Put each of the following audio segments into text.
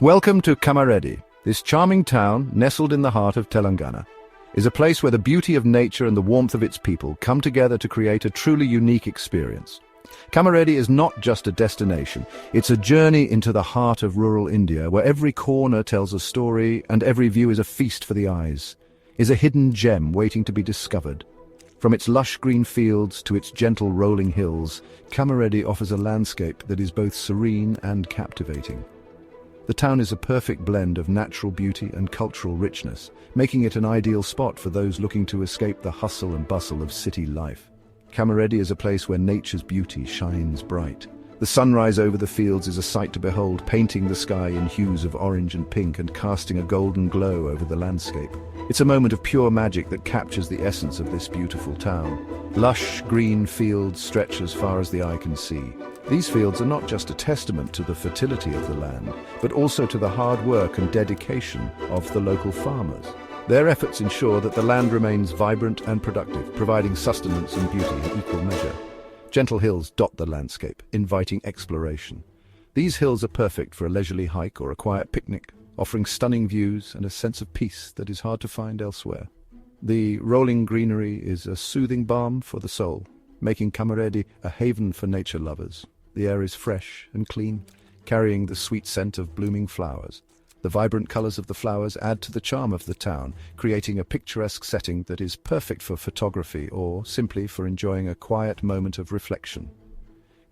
Welcome to Kamareddy. This charming town, nestled in the heart of Telangana, is a place where the beauty of nature and the warmth of its people come together to create a truly unique experience. Kamareddy is not just a destination, it's a journey into the heart of rural India, where every corner tells a story and every view is a feast for the eyes, is a hidden gem waiting to be discovered. From its lush green fields to its gentle rolling hills, Kamareddy offers a landscape that is both serene and captivating. The town is a perfect blend of natural beauty and cultural richness, making it an ideal spot for those looking to escape the hustle and bustle of city life. Kamareddy is a place where nature's beauty shines bright. The sunrise over the fields is a sight to behold, painting the sky in hues of orange and pink and casting a golden glow over the landscape. It's a moment of pure magic that captures the essence of this beautiful town. Lush, green fields stretch as far as the eye can see. These fields are not just a testament to the fertility of the land, but also to the hard work and dedication of the local farmers. Their efforts ensure that the land remains vibrant and productive, providing sustenance and beauty in equal measure. Gentle hills dot the landscape, inviting exploration. These hills are perfect for a leisurely hike or a quiet picnic, offering stunning views and a sense of peace that is hard to find elsewhere. The rolling greenery is a soothing balm for the soul, making Kamareddy a haven for nature lovers. The air is fresh and clean, carrying the sweet scent of blooming flowers. The vibrant colors of the flowers add to the charm of the town, creating a picturesque setting that is perfect for photography or simply for enjoying a quiet moment of reflection.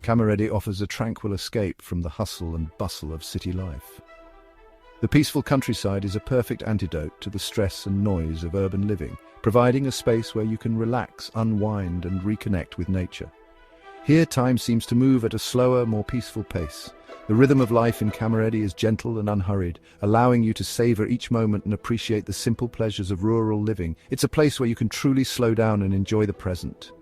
Kamareddy offers a tranquil escape from the hustle and bustle of city life. The peaceful countryside is a perfect antidote to the stress and noise of urban living, providing a space where you can relax, unwind, and reconnect with nature. Here, time seems to move at a slower, more peaceful pace. The rhythm of life in Kamareddy is gentle and unhurried, allowing you to savor each moment and appreciate the simple pleasures of rural living. It's a place where you can truly slow down and enjoy the present.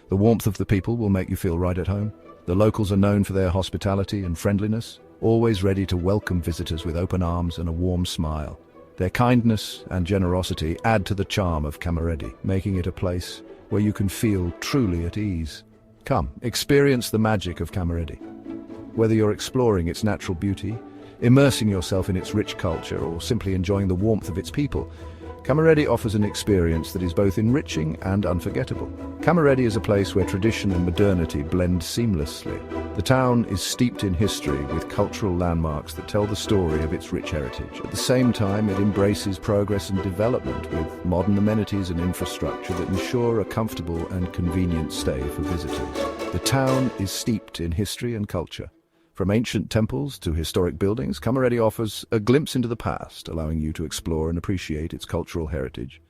The warmth of the people will make you feel right at home. The locals are known for their hospitality and friendliness, always ready to welcome visitors with open arms and a warm smile. Their kindness and generosity add to the charm of Kamareddy, making it a place where you can feel truly at ease. Come, experience the magic of Kamareddy. Whether you're exploring its natural beauty, immersing yourself in its rich culture, or simply enjoying the warmth of its people, Kamareddy offers an experience that is both enriching and unforgettable. Kamareddy is a place where tradition and modernity blend seamlessly. The town is steeped in history with cultural landmarks that tell the story of its rich heritage. At the same time, it embraces progress and development with modern amenities and infrastructure that ensure a comfortable and convenient stay for visitors. The town is steeped in history and culture. From ancient temples to historic buildings, Kamareddy offers a glimpse into the past, allowing you to explore and appreciate its cultural heritage.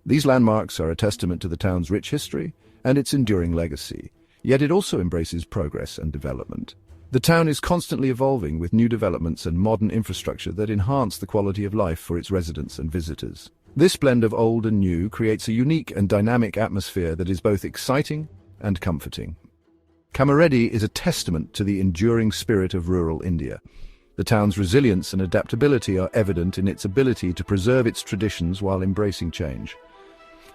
These landmarks are a testament to the town's rich history and its enduring legacy, yet it also embraces progress and development. The town is constantly evolving with new developments and modern infrastructure that enhance the quality of life for its residents and visitors. This blend of old and new creates a unique and dynamic atmosphere that is both exciting and comforting. Kamareddy is a testament to the enduring spirit of rural India. The town's resilience and adaptability are evident in its ability to preserve its traditions while embracing change.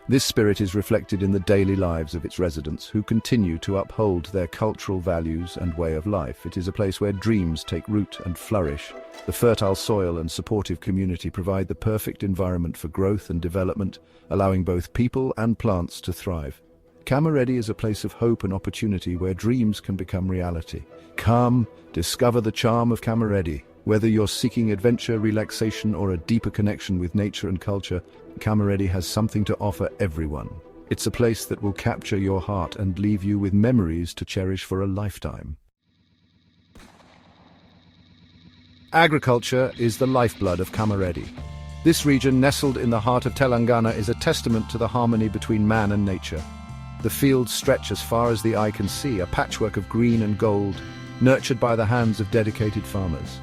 This spirit is reflected in the daily lives of its residents, who continue to uphold their cultural values and way of life. It is a place where dreams take root and flourish. The fertile soil and supportive community provide the perfect environment for growth and development, allowing both people and plants to thrive. Kamareddy is a place of hope and opportunity where dreams can become reality. Come, discover the charm of Kamareddy. Whether you're seeking adventure, relaxation, or a deeper connection with nature and culture, Kamareddy has something to offer everyone. It's a place that will capture your heart and leave you with memories to cherish for a lifetime. Agriculture is the lifeblood of Kamareddy. This region, nestled in the heart of Telangana, is a testament to the harmony between man and nature. The fields stretch as far as the eye can see, a patchwork of green and gold, nurtured by the hands of dedicated farmers.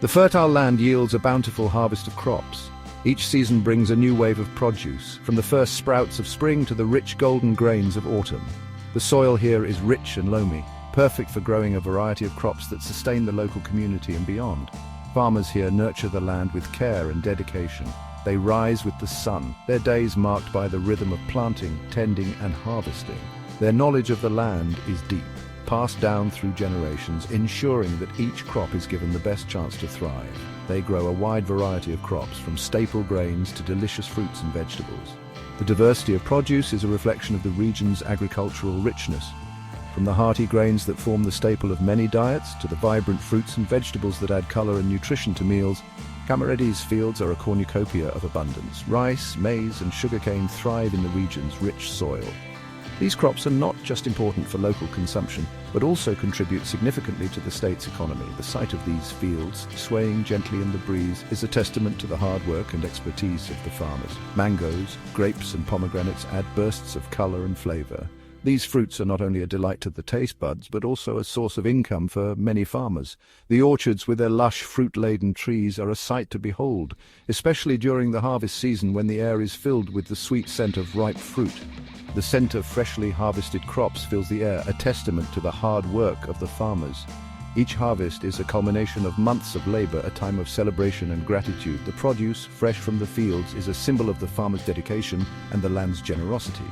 The fertile land yields a bountiful harvest of crops. Each season brings a new wave of produce, from the first sprouts of spring to the rich golden grains of autumn. The soil here is rich and loamy, perfect for growing a variety of crops that sustain the local community and beyond. Farmers here nurture the land with care and dedication. They rise with the sun, their days marked by the rhythm of planting, tending, and harvesting. Their knowledge of the land is deep. passed down through generations, ensuring that each crop is given the best chance to thrive. They grow a wide variety of crops, from staple grains to delicious fruits and vegetables. The diversity of produce is a reflection of the region's agricultural richness. From the hearty grains that form the staple of many diets to the vibrant fruits and vegetables that add color and nutrition to meals, Kamareddy's fields are a cornucopia of abundance. Rice, maize, and sugarcane thrive in the region's rich soil. These crops are not just important for local consumption, but also contribute significantly to the state's economy. The sight of these fields, swaying gently in the breeze, is a testament to the hard work and expertise of the farmers. Mangoes, grapes, and pomegranates add bursts of color and flavor. These fruits are not only a delight to the taste buds, but also a source of income for many farmers. The orchards with their lush, fruit-laden trees are a sight to behold, especially during the harvest season when the air is filled with the sweet scent of ripe fruit. The scent of freshly harvested crops fills the air, a testament to the hard work of the farmers. Each harvest is a culmination of months of labor, a time of celebration and gratitude. The produce, fresh from the fields, is a symbol of the farmer's dedication and the land's generosity.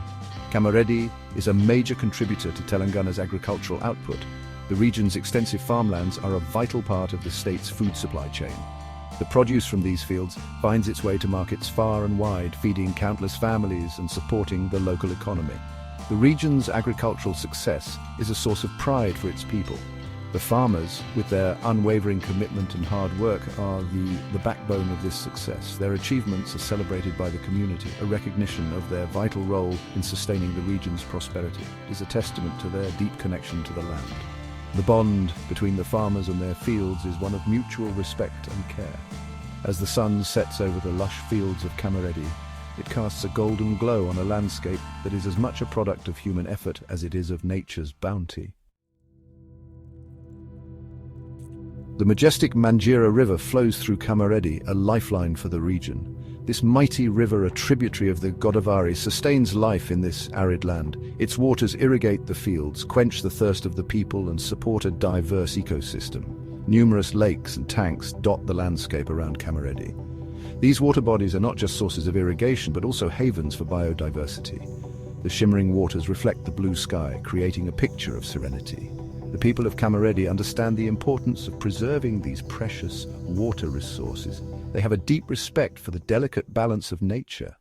Kamareddy is a major contributor to Telangana's agricultural output. The region's extensive farmlands are a vital part of the state's food supply chain. The produce from these fields finds its way to markets far and wide, feeding countless families and supporting the local economy. The region's agricultural success is a source of pride for its people. The farmers, with their unwavering commitment and hard work, are the backbone of this success. Their achievements are celebrated by the community, a recognition of their vital role in sustaining the region's prosperity. It is a testament to their deep connection to the land. The bond between the farmers and their fields is one of mutual respect and care. As the sun sets over the lush fields of Kamareddy, it casts a golden glow on a landscape that is as much a product of human effort as it is of nature's bounty. The majestic Manjira River flows through Kamareddy, a lifeline for the region. This mighty river, a tributary of the Godavari, sustains life in this arid land. Its waters irrigate the fields, quench the thirst of the people, and support a diverse ecosystem. Numerous lakes and tanks dot the landscape around Kamareddy. These water bodies are not just sources of irrigation, but also havens for biodiversity. The shimmering waters reflect the blue sky, creating a picture of serenity. The people of Kamareddy understand the importance of preserving these precious water resources. They have a deep respect for the delicate balance of nature.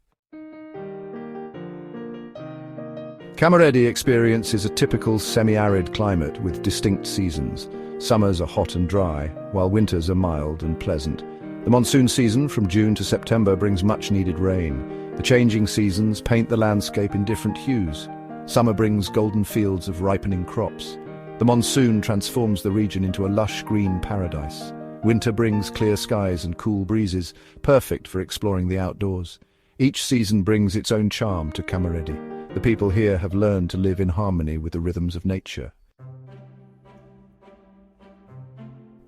Kamareddy experiences a typical semi-arid climate with distinct seasons. Summers are hot and dry, while winters are mild and pleasant. The monsoon season, from June to September, brings much-needed rain. The changing seasons paint the landscape in different hues. Summer brings golden fields of ripening crops. The monsoon transforms the region into a lush green paradise. Winter brings clear skies and cool breezes, perfect for exploring the outdoors. Each season brings its own charm to Kamareddy. The people here have learned to live in harmony with the rhythms of nature.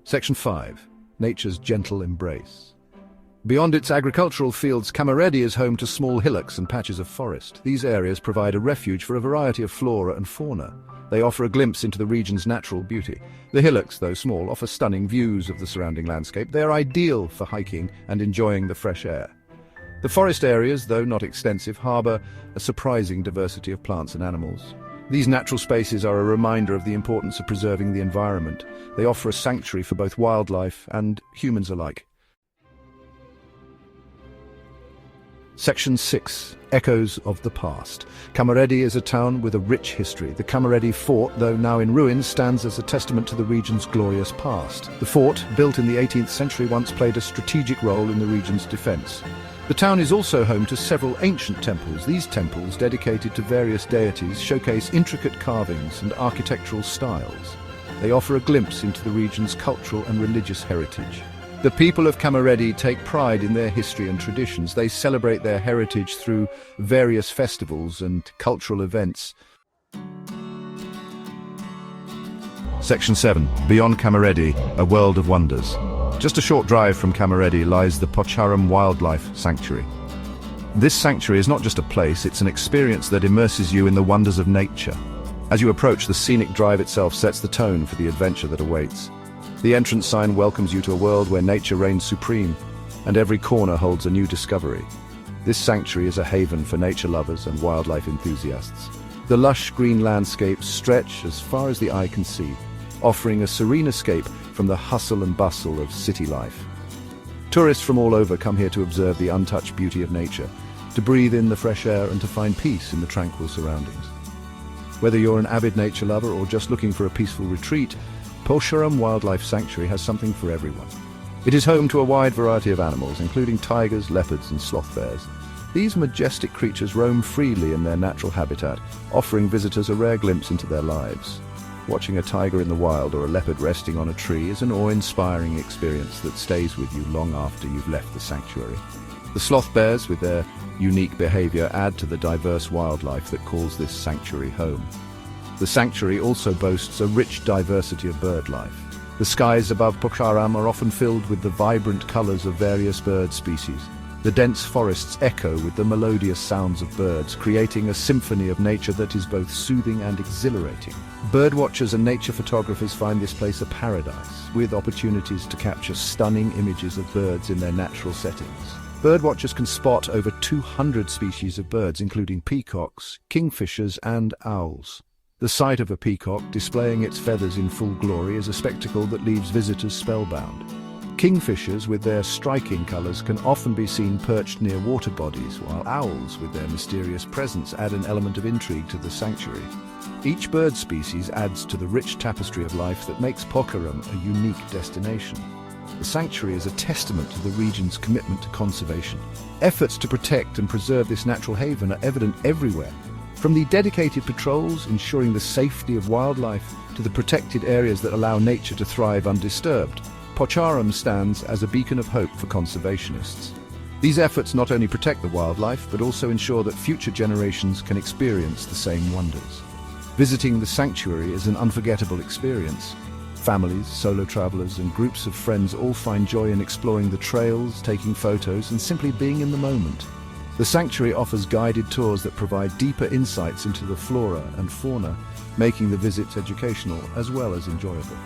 Section 5. Nature's gentle embrace. Beyond its agricultural fields, Kamareddy is home to small hillocks and patches of forest. These areas provide a refuge for a variety of flora and fauna. They offer a glimpse into the region's natural beauty. The hillocks, though small, offer stunning views of the surrounding landscape. They are ideal for hiking and enjoying the fresh air. The forest areas, though not extensive, harbor a surprising diversity of plants and animals. These natural spaces are a reminder of the importance of preserving the environment. They offer a sanctuary for both wildlife and humans alike. Section 6. Echoes of the past. Kamareddy is a town with a rich history. The Kamareddy fort, though now in ruins, stands as a testament to the region's glorious past. The fort, built in the 18th century, once played a strategic role in the region's defense. The town is also home to several ancient temples. These temples, dedicated to various deities, showcase intricate carvings and architectural styles. They offer a glimpse into the region's cultural and religious heritage. The people of Kamareddy take pride in their history and traditions. They celebrate their heritage through various festivals and cultural events. Section 7. Beyond Kamareddy, a world of wonders. Just a short drive from Kamareddy lies the Pocharam Wildlife Sanctuary. This sanctuary is not just a place, it's an experience that immerses you in the wonders of nature. As you approach, the scenic drive itself sets the tone for the adventure that awaits. The entrance sign welcomes you to a world where nature reigns supreme, and every corner holds a new discovery. This sanctuary is a haven for nature lovers and wildlife enthusiasts. The lush green landscapes stretch as far as the eye can see, offering a serene escape from the hustle and bustle of city life. Tourists from all over come here to observe the untouched beauty of nature, to breathe in the fresh air and to find peace in the tranquil surroundings. Whether you're an avid nature lover or just looking for a peaceful retreat, Pocharam Wildlife Sanctuary has something for everyone. It is home to a wide variety of animals, including tigers, leopards and sloth bears. These majestic creatures roam freely in their natural habitat, offering visitors a rare glimpse into their lives. Watching a tiger in the wild or a leopard resting on a tree is an awe-inspiring experience that stays with you long after you've left the sanctuary. The sloth bears, with their unique behavior, add to the diverse wildlife that calls this sanctuary home. The sanctuary also boasts a rich diversity of bird life. The skies above Pocharam are often filled with the vibrant colors of various bird species. The dense forests echo with the melodious sounds of birds, creating a symphony of nature that is both soothing and exhilarating. Birdwatchers and nature photographers find this place a paradise, with opportunities to capture stunning images of birds in their natural settings. Birdwatchers can spot over 200 species of birds, including peacocks, kingfishers, and owls. The sight of a peacock displaying its feathers in full glory is a spectacle that leaves visitors spellbound. Kingfishers, with their striking colors, can often be seen perched near water bodies, while owls, with their mysterious presence, add an element of intrigue to the sanctuary. Each bird species adds to the rich tapestry of life that makes Pocharam a unique destination. The sanctuary is a testament to the region's commitment to conservation. Efforts to protect and preserve this natural haven are evident everywhere, from the dedicated patrols ensuring the safety of wildlife to the protected areas that allow nature to thrive undisturbed. Pocharam stands as a beacon of hope for conservationists. These efforts not only protect the wildlife, but also ensure that future generations can experience the same wonders. Visiting the sanctuary is an unforgettable experience. Families, solo travelers, and groups of friends all find joy in exploring the trails, taking photos, and simply being in the moment. The sanctuary offers guided tours that provide deeper insights into the flora and fauna, making the visits educational as well as enjoyable.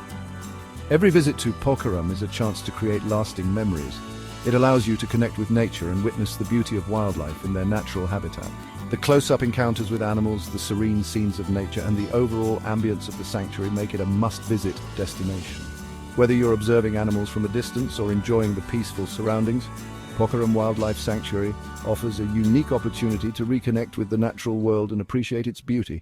Every visit to Pocharam is a chance to create lasting memories. It allows you to connect with nature and witness the beauty of wildlife in their natural habitat. The close-up encounters with animals, the serene scenes of nature, and the overall ambience of the sanctuary make it a must-visit destination. Whether you're observing animals from a distance or enjoying the peaceful surroundings, Pocharam Wildlife Sanctuary offers a unique opportunity to reconnect with the natural world and appreciate its beauty.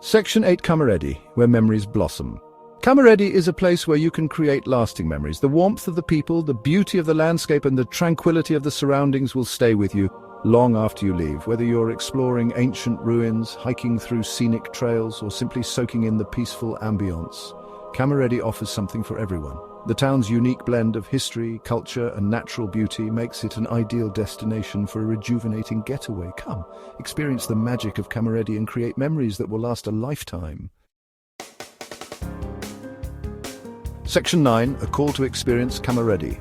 Section 8, Kamareddy, where memories blossom. Kamareddy is a place where you can create lasting memories. The warmth of the people, the beauty of the landscape, and the tranquility of the surroundings will stay with you long after you leave. Whether you're exploring ancient ruins, hiking through scenic trails, or simply soaking in the peaceful ambience, Kamareddy offers something for everyone. The town's unique blend of history, culture, and natural beauty makes it an ideal destination for a rejuvenating getaway. Come, experience the magic of Kamareddy and create memories that will last a lifetime. Section 9, a call to experience Kamareddy.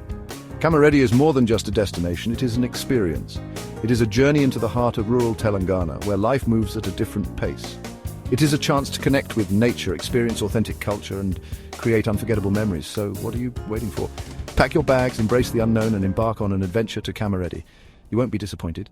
Kamareddy is more than just a destination, it is an experience. It is a journey into the heart of rural Telangana, where life moves at a different pace. It is a chance to connect with nature, experience authentic culture, and create unforgettable memories. So what are you waiting for? Pack your bags, embrace the unknown, and embark on an adventure to Kamareddy. You won't be disappointed.